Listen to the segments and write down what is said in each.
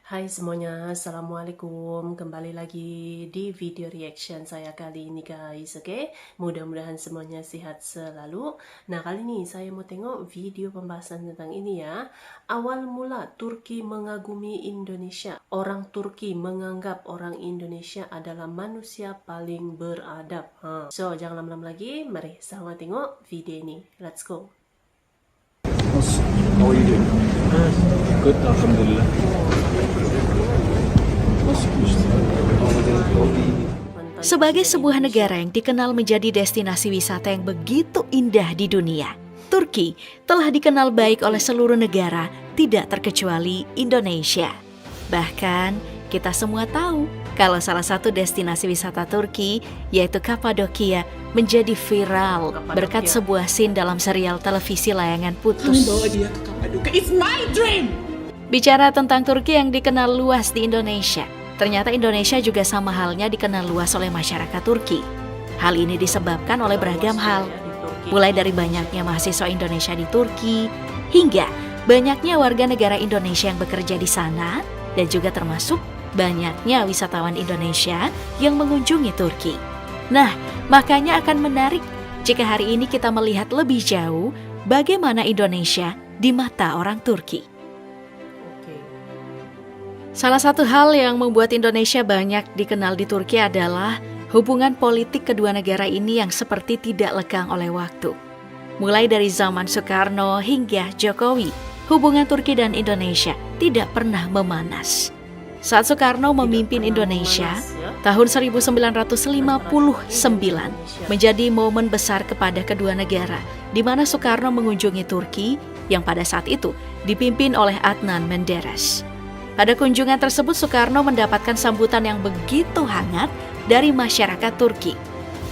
Hai semuanya, Assalamualaikum. Kembali lagi di video reaction saya kali ini guys, oke? Mudah-mudahan semuanya sehat selalu. Nah, kali ini saya mau tengok video pembahasan tentang ini ya. Awal mula Turki mengagumi Indonesia. Orang Turki menganggap orang Indonesia adalah manusia paling beradab. So, jangan lama-lama lagi, mari sama tengok video ini. Let's go. How are you doing? Good, alhamdulillah. Sebagai sebuah negara yang dikenal menjadi destinasi wisata yang begitu indah di dunia, Turki telah dikenal baik oleh seluruh negara, tidak terkecuali Indonesia. Bahkan, kita semua tahu kalau salah satu destinasi wisata Turki, yaitu Kapadokia, menjadi viral berkat sebuah scene dalam serial televisi layangan putus. Bawa dia ke Kapadokia. It's my dream! Bicara tentang Turki yang dikenal luas di Indonesia, ternyata Indonesia juga sama halnya dikenal luas oleh masyarakat Turki. Hal ini disebabkan oleh beragam hal, mulai dari banyaknya mahasiswa Indonesia di Turki, hingga banyaknya warga negara Indonesia yang bekerja di sana, dan juga termasuk banyaknya wisatawan Indonesia yang mengunjungi Turki. Nah, makanya akan menarik jika hari ini kita melihat lebih jauh bagaimana Indonesia di mata orang Turki. Salah satu hal yang membuat Indonesia banyak dikenal di Turki adalah hubungan politik kedua negara ini yang seperti tidak lekang oleh waktu. Mulai dari zaman Soekarno hingga Jokowi, hubungan Turki dan Indonesia tidak pernah memanas. Saat Soekarno memimpin Indonesia, tahun 1959 menjadi momen besar kepada kedua negara, di mana Soekarno mengunjungi Turki yang pada saat itu dipimpin oleh Adnan Menderes. Pada kunjungan tersebut, Soekarno mendapatkan sambutan yang begitu hangat dari masyarakat Turki.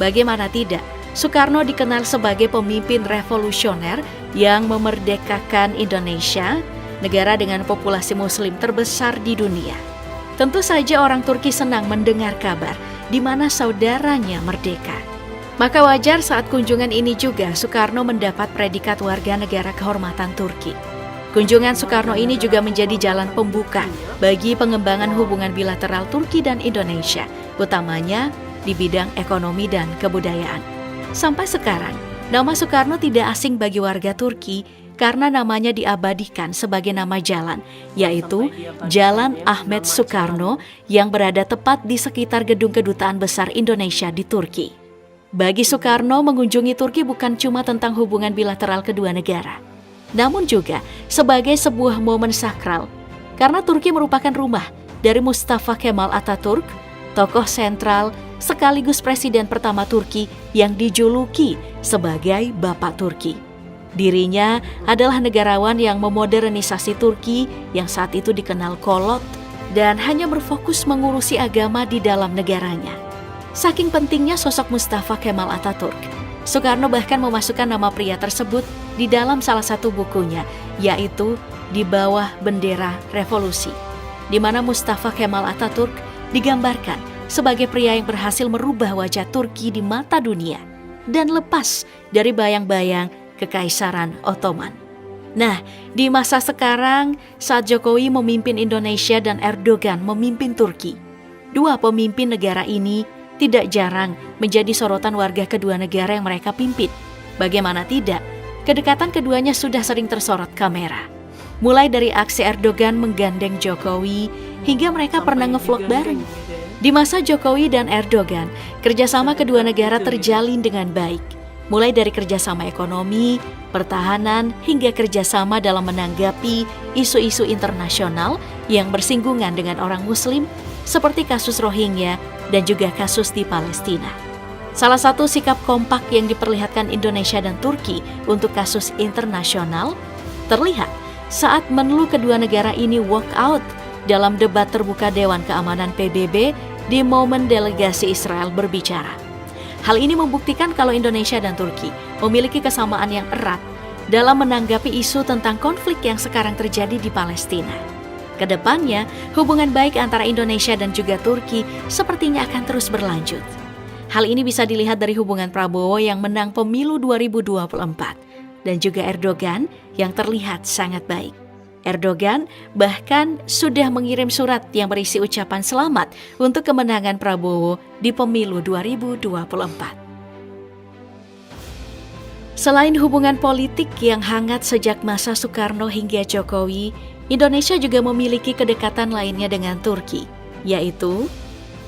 Bagaimana tidak, Soekarno dikenal sebagai pemimpin revolusioner yang memerdekakan Indonesia, negara dengan populasi muslim terbesar di dunia. Tentu saja orang Turki senang mendengar kabar di mana saudaranya merdeka. Maka wajar saat kunjungan ini juga Soekarno mendapat predikat warga negara kehormatan Turki. Kunjungan Soekarno ini juga menjadi jalan pembuka bagi pengembangan hubungan bilateral Turki dan Indonesia, utamanya di bidang ekonomi dan kebudayaan. Sampai sekarang, nama Soekarno tidak asing bagi warga Turki karena namanya diabadikan sebagai nama jalan, yaitu Jalan Ahmet Soekarno yang berada tepat di sekitar gedung kedutaan besar Indonesia di Turki. Bagi Soekarno, mengunjungi Turki bukan cuma tentang hubungan bilateral kedua negara, namun juga sebagai sebuah momen sakral, karena Turki merupakan rumah dari Mustafa Kemal Atatürk, tokoh sentral sekaligus presiden pertama Turki yang dijuluki sebagai Bapak Turki. Dirinya adalah negarawan yang memodernisasi Turki yang saat itu dikenal kolot dan hanya berfokus mengurusi agama di dalam negaranya. Saking pentingnya sosok Mustafa Kemal Atatürk, Soekarno bahkan memasukkan nama pria tersebut di dalam salah satu bukunya, yaitu Di Bawah Bendera Revolusi, di mana Mustafa Kemal Atatürk digambarkan sebagai pria yang berhasil merubah wajah Turki di mata dunia dan lepas dari bayang-bayang Kekaisaran Ottoman. Nah, di masa sekarang saat Jokowi memimpin Indonesia dan Erdogan memimpin Turki, dua pemimpin negara ini tidak jarang menjadi sorotan warga kedua negara yang mereka pimpin. Bagaimana tidak, kedekatan keduanya sudah sering tersorot kamera. Mulai dari aksi Erdogan menggandeng Jokowi, hingga mereka pernah ngevlog bareng. Di masa Jokowi dan Erdogan, kerjasama kedua negara terjalin dengan baik. Mulai dari kerjasama ekonomi, pertahanan, hingga kerjasama dalam menanggapi isu-isu internasional yang bersinggungan dengan orang Muslim, seperti kasus Rohingya dan juga kasus di Palestina. Salah satu sikap kompak yang diperlihatkan Indonesia dan Turki untuk kasus internasional terlihat saat Menlu kedua negara ini walk out dalam debat terbuka Dewan Keamanan PBB di momen delegasi Israel berbicara. Hal ini membuktikan kalau Indonesia dan Turki memiliki kesamaan yang erat dalam menanggapi isu tentang konflik yang sekarang terjadi di Palestina. Kedepannya, hubungan baik antara Indonesia dan juga Turki sepertinya akan terus berlanjut. Hal ini bisa dilihat dari hubungan Prabowo yang menang pemilu 2024 dan juga Erdogan yang terlihat sangat baik. Erdogan bahkan sudah mengirim surat yang berisi ucapan selamat untuk kemenangan Prabowo di pemilu 2024. Selain hubungan politik yang hangat sejak masa Soekarno hingga Jokowi, Indonesia juga memiliki kedekatan lainnya dengan Turki, yaitu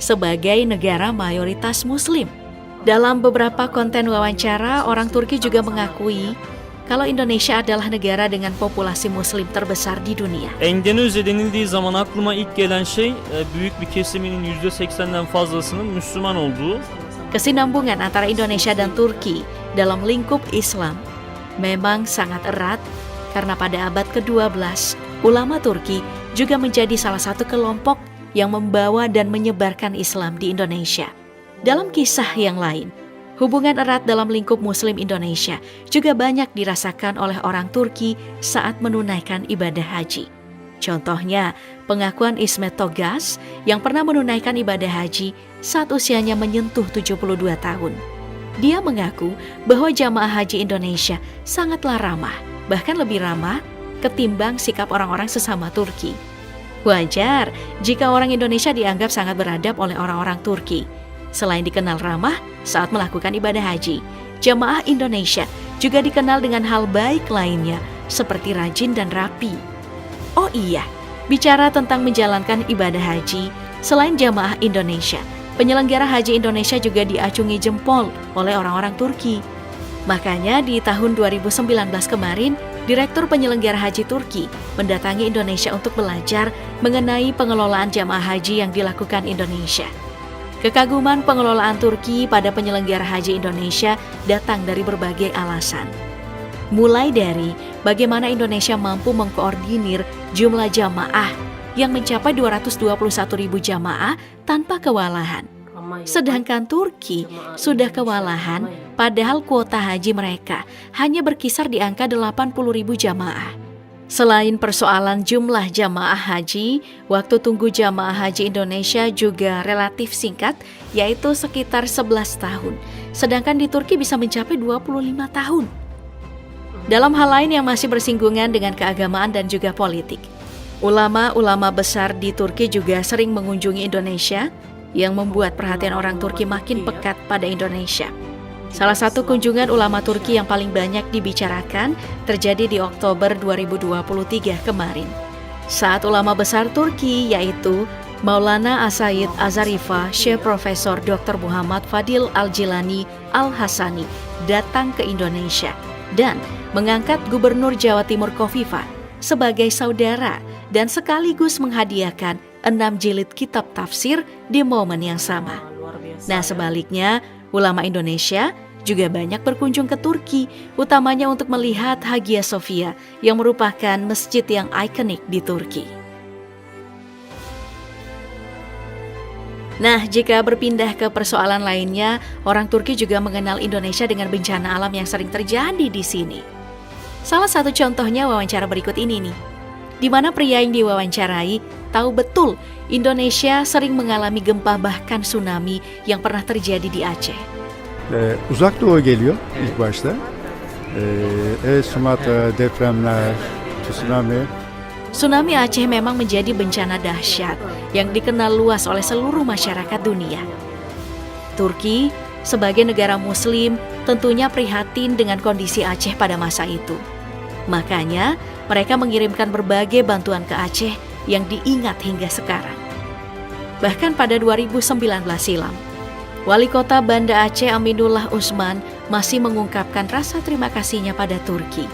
sebagai negara mayoritas Muslim. Dalam beberapa konten wawancara, orang Turki juga mengakui kalau Indonesia adalah negara dengan populasi Muslim terbesar di dunia. Endonezya denildiği zaman aklıma ilk gelen şey büyük bir kesiminin %80'den fazlasının Müslüman olduğu. Kesinambungan antara Indonesia dan Turki dalam lingkup Islam memang sangat erat karena pada abad ke-12 ulama Turki juga menjadi salah satu kelompok yang membawa dan menyebarkan Islam di Indonesia. Dalam kisah yang lain, hubungan erat dalam lingkup Muslim Indonesia juga banyak dirasakan oleh orang Turki saat menunaikan ibadah haji. Contohnya, pengakuan Ismet Togas yang pernah menunaikan ibadah haji saat usianya menyentuh 72 tahun. Dia mengaku bahwa jamaah haji Indonesia sangatlah ramah, bahkan lebih ramah ketimbang sikap orang-orang sesama Turki. Wajar jika orang Indonesia dianggap sangat beradab oleh orang-orang Turki. Selain dikenal ramah saat melakukan ibadah haji, jamaah Indonesia juga dikenal dengan hal baik lainnya seperti rajin dan rapi. Oh iya, bicara tentang menjalankan ibadah haji, selain jamaah Indonesia, penyelenggara haji Indonesia juga diacungi jempol oleh orang-orang Turki. Makanya di tahun 2019 kemarin, Direktur Penyelenggara Haji Turki mendatangi Indonesia untuk belajar mengenai pengelolaan jamaah haji yang dilakukan Indonesia. Kekaguman pengelolaan Turki pada penyelenggara haji Indonesia datang dari berbagai alasan. Mulai dari bagaimana Indonesia mampu mengkoordinir jumlah jamaah yang mencapai 221.000 jamaah tanpa kewalahan. Sedangkan Turki sudah kewalahan padahal kuota haji mereka hanya berkisar di angka 80.000 jamaah. Selain persoalan jumlah jamaah haji, waktu tunggu jamaah haji Indonesia juga relatif singkat, yaitu sekitar 11 tahun. Sedangkan di Turki bisa mencapai 25 tahun. Dalam hal lain yang masih bersinggungan dengan keagamaan dan juga politik, ulama-ulama besar di Turki juga sering mengunjungi Indonesia, yang membuat perhatian orang Turki makin pekat pada Indonesia. Salah satu kunjungan ulama Turki yang paling banyak dibicarakan terjadi di Oktober 2023 kemarin. Saat ulama besar Turki yaitu Maulana As-Sayyid Az-Zarifah Syekh Profesor Dr. Muhammad Fadil Al-Jilani Al-Hasani datang ke Indonesia dan mengangkat Gubernur Jawa Timur Khofifah sebagai saudara dan sekaligus menghadiahkan 6 jilid kitab tafsir di momen yang sama. Nah, sebaliknya, ulama Indonesia juga banyak berkunjung ke Turki, utamanya untuk melihat Hagia Sophia yang merupakan masjid yang ikonik di Turki. Nah, jika berpindah ke persoalan lainnya, orang Turki juga mengenal Indonesia dengan bencana alam yang sering terjadi di sini. Salah satu contohnya wawancara berikut ini nih, di mana pria yang diwawancarai tahu betul Indonesia sering mengalami gempa bahkan tsunami yang pernah terjadi di Aceh. Uzak Doğu geliyor ilk başta. Sumatra, depremler, tsunami. Tsunami Aceh memang menjadi bencana dahsyat yang dikenal luas oleh seluruh masyarakat dunia. Turki, sebagai negara Muslim, tentunya prihatin dengan kondisi Aceh pada masa itu. Makanya, mereka mengirimkan berbagai bantuan ke Aceh yang diingat hingga sekarang. Bahkan pada 2019 silam, Wali Kota Banda Aceh Aminullah Usman masih mengungkapkan rasa terima kasihnya pada Turki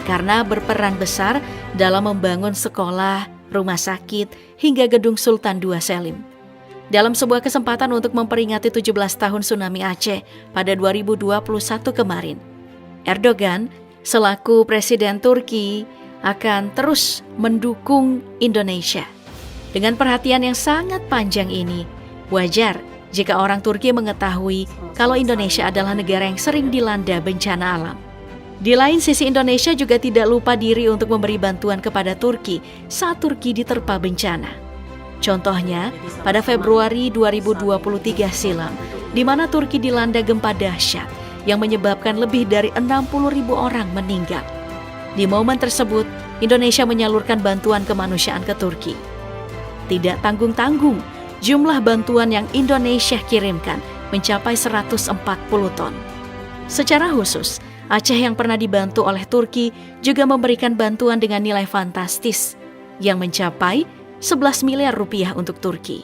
karena berperan besar dalam membangun sekolah, rumah sakit, hingga gedung Sultan II Selim. Dalam sebuah kesempatan untuk memperingati 17 tahun tsunami Aceh pada 2021 kemarin, Erdogan selaku Presiden Turki akan terus mendukung Indonesia. Dengan perhatian yang sangat panjang ini, wajar jika orang Turki mengetahui kalau Indonesia adalah negara yang sering dilanda bencana alam. Di lain sisi, Indonesia juga tidak lupa diri untuk memberi bantuan kepada Turki saat Turki diterpa bencana. Contohnya, pada Februari 2023 silam, di mana Turki dilanda gempa dahsyat yang menyebabkan lebih dari 60.000 orang meninggal. Di momen tersebut, Indonesia menyalurkan bantuan kemanusiaan ke Turki. Tidak tanggung-tanggung, jumlah bantuan yang Indonesia kirimkan mencapai 140 ton. Secara khusus, Aceh yang pernah dibantu oleh Turki juga memberikan bantuan dengan nilai fantastis yang mencapai 11 miliar rupiah untuk Turki.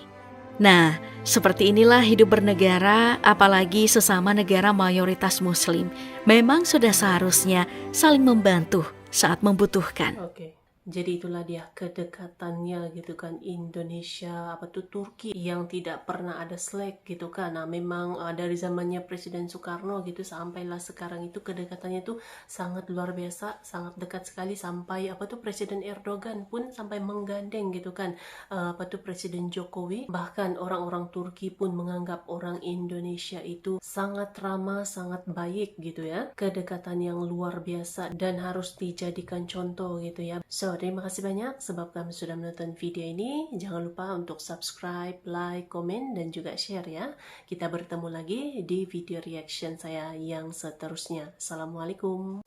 Nah, seperti inilah hidup bernegara, apalagi sesama negara mayoritas Muslim. Memang sudah seharusnya saling membantu saat membutuhkan. Oke. Jadi itulah dia kedekatannya gitu kan, Indonesia Turki yang tidak pernah ada slack gitu kan. Nah memang dari zamannya Presiden Soekarno gitu sampailah sekarang itu kedekatannya itu sangat luar biasa, sangat dekat sekali, sampai Presiden Erdogan pun sampai menggandeng gitu kan Presiden Jokowi. Bahkan orang-orang Turki pun menganggap orang Indonesia itu sangat ramah, sangat baik gitu ya. Kedekatan yang luar biasa dan harus dijadikan contoh gitu ya. So, terima kasih banyak sebab kamu sudah menonton video ini. Jangan lupa untuk subscribe, like, komen, dan juga share ya. Kita bertemu lagi di video reaction saya yang seterusnya. Assalamualaikum.